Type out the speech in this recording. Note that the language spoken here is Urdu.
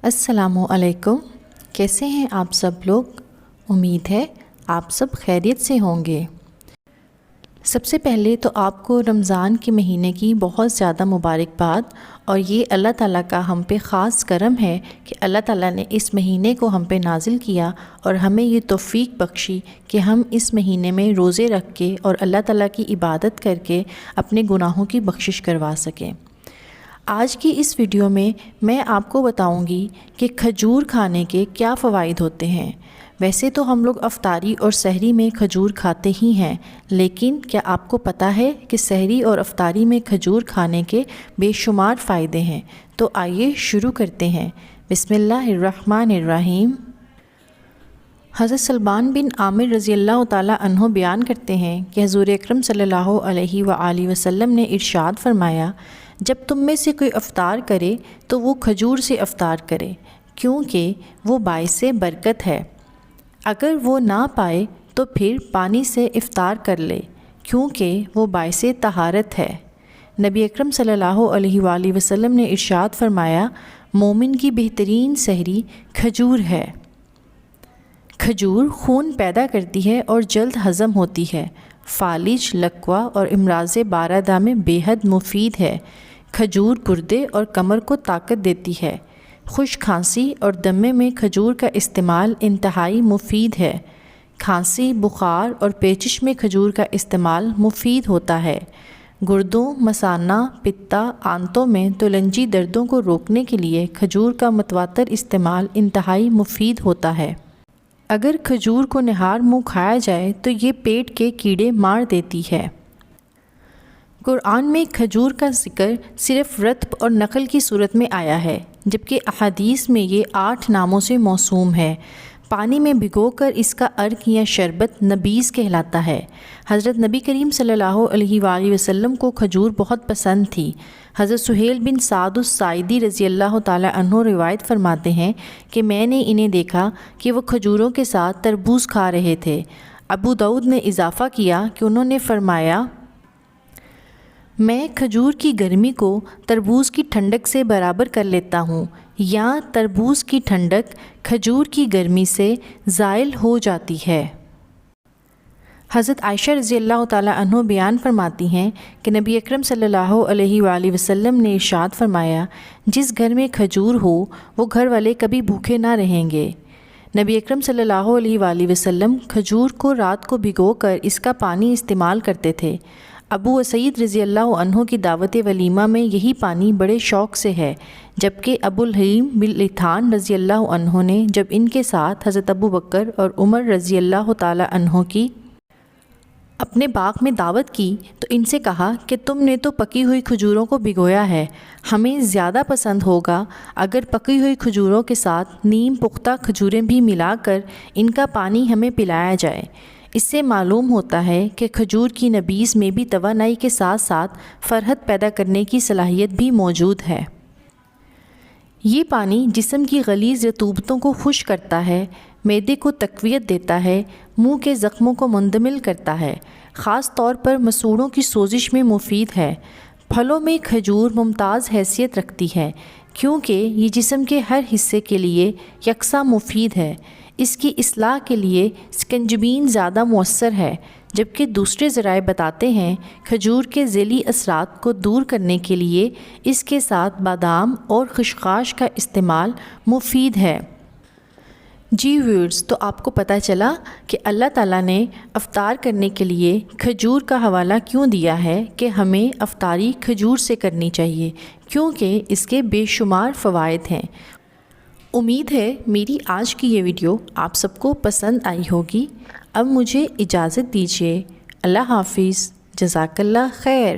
السلام علیکم، کیسے ہیں آپ سب لوگ؟ امید ہے آپ سب خیریت سے ہوں گے۔ سب سے پہلے تو آپ کو رمضان کے مہینے کی بہت زیادہ مبارکباد، اور یہ اللہ تعالیٰ کا ہم پہ خاص کرم ہے کہ اللہ تعالیٰ نے اس مہینے کو ہم پہ نازل کیا اور ہمیں یہ توفیق بخشی کہ ہم اس مہینے میں روزے رکھ کے اور اللہ تعالیٰ کی عبادت کر کے اپنے گناہوں کی بخشش کروا سکیں۔ آج کی اس ویڈیو میں آپ کو بتاؤں گی کہ کھجور کھانے کے کیا فوائد ہوتے ہیں۔ ویسے تو ہم لوگ افطاری اور سحری میں کھجور کھاتے ہی ہیں، لیکن کیا آپ کو پتہ ہے کہ سحری اور افطاری میں کھجور کھانے کے بے شمار فائدے ہیں؟ تو آئیے شروع کرتے ہیں۔ بسم اللہ الرحمن الرحیم۔ حضرت سلمان بن عامر رضی اللہ تعالیٰ عنہ بیان کرتے ہیں کہ حضور اکرم صلی اللہ علیہ وآلہ وسلم نے ارشاد فرمایا، جب تم میں سے کوئی افطار کرے تو وہ کھجور سے افطار کرے، کیونکہ وہ باعث برکت ہے۔ اگر وہ نہ پائے تو پھر پانی سے افطار کر لے، کیونکہ وہ باعث طہارت ہے۔ نبی اکرم صلی اللہ علیہ وآلہ وسلم نے ارشاد فرمایا، مومن کی بہترین سحری کھجور ہے۔ کھجور خون پیدا کرتی ہے اور جلد ہضم ہوتی ہے۔ فالج، لکوہ اور امراض باردہ میں بے حد مفید ہے۔ کھجور گردے اور کمر کو طاقت دیتی ہے۔ خشک کھانسی اور دمے میں کھجور کا استعمال انتہائی مفید ہے۔ کھانسی، بخار اور پیچش میں کھجور کا استعمال مفید ہوتا ہے۔ گردوں، مثانہ، پتا، آنتوں میں تلنجی دردوں کو روکنے کے لیے کھجور کا متواتر استعمال انتہائی مفید ہوتا ہے۔ اگر کھجور کو نہار منہ کھایا جائے تو یہ پیٹ کے کیڑے مار دیتی ہے۔ قرآن میں کھجور کا ذکر صرف رطب اور نخل کی صورت میں آیا ہے، جبکہ احادیث میں یہ 8 ناموں سے موسوم ہے۔ پانی میں بھگو کر اس کا عرق یا شربت نبیذ کہلاتا ہے۔ حضرت نبی کریم صلی اللہ علیہ وآلہ وسلم کو کھجور بہت پسند تھی۔ حضرت سہیل بن سعد الساعدی رضی اللہ تعالی عنہ روایت فرماتے ہیں کہ میں نے انہیں دیکھا کہ وہ کھجوروں کے ساتھ تربوز کھا رہے تھے۔ ابو داؤد نے اضافہ کیا کہ انہوں نے فرمایا، میں کھجور کی گرمی کو تربوز کی ٹھنڈک سے برابر کر لیتا ہوں، یا تربوز کی ٹھنڈک کھجور کی گرمی سے زائل ہو جاتی ہے۔ حضرت عائشہ رضی اللہ تعالی عنہ بیان فرماتی ہیں کہ نبی اکرم صلی اللہ علیہ وآلہ وسلم نے ارشاد فرمایا، جس گھر میں کھجور ہو وہ گھر والے کبھی بھوکے نہ رہیں گے۔ نبی اکرم صلی اللہ علیہ وآلہ وسلم کھجور کو رات کو بھگو کر اس کا پانی استعمال کرتے تھے۔ ابو سعید رضی اللہ عنہ کی دعوت ولیمہ میں یہی پانی بڑے شوق سے ہے، جبکہ ابو الحیم بن لتھان رضی اللہ عنہ نے جب ان کے ساتھ حضرت ابو بکر اور عمر رضی اللہ تعالی عنہ کی اپنے باغ میں دعوت کی تو ان سے کہا کہ تم نے تو پکی ہوئی کھجوروں کو بھگویا ہے، ہمیں زیادہ پسند ہوگا اگر پکی ہوئی کھجوروں کے ساتھ نیم پختہ کھجوریں بھی ملا کر ان کا پانی ہمیں پلایا جائے۔ اس سے معلوم ہوتا ہے کہ کھجور کی نبیذ میں بھی توانائی کے ساتھ ساتھ فرحت پیدا کرنے کی صلاحیت بھی موجود ہے۔ یہ پانی جسم کی غلیظ رطوبتوں کو خشک کرتا ہے، معدے کو تقویت دیتا ہے، منہ کے زخموں کو مندمل کرتا ہے، خاص طور پر مسوڑوں کی سوزش میں مفید ہے۔ پھلوں میں کھجور ممتاز حیثیت رکھتی ہے، کیونکہ یہ جسم کے ہر حصے کے لیے یکساں مفید ہے۔ اس کی اصلاح کے لیے سکنجبین زیادہ مؤثر ہے، جبکہ دوسرے ذرائع بتاتے ہیں کھجور کے ذیلی اثرات کو دور کرنے کے لیے اس کے ساتھ بادام اور خشخاش کا استعمال مفید ہے۔ جی ویورز، تو آپ کو پتہ چلا کہ اللہ تعالیٰ نے افطار کرنے کے لیے کھجور کا حوالہ کیوں دیا ہے کہ ہمیں افطاری کھجور سے کرنی چاہیے، کیونکہ اس کے بے شمار فوائد ہیں۔ امید ہے میری آج کی یہ ویڈیو آپ سب کو پسند آئی ہوگی۔ اب مجھے اجازت دیجیے۔ اللہ حافظ۔ جزاک اللہ خیر۔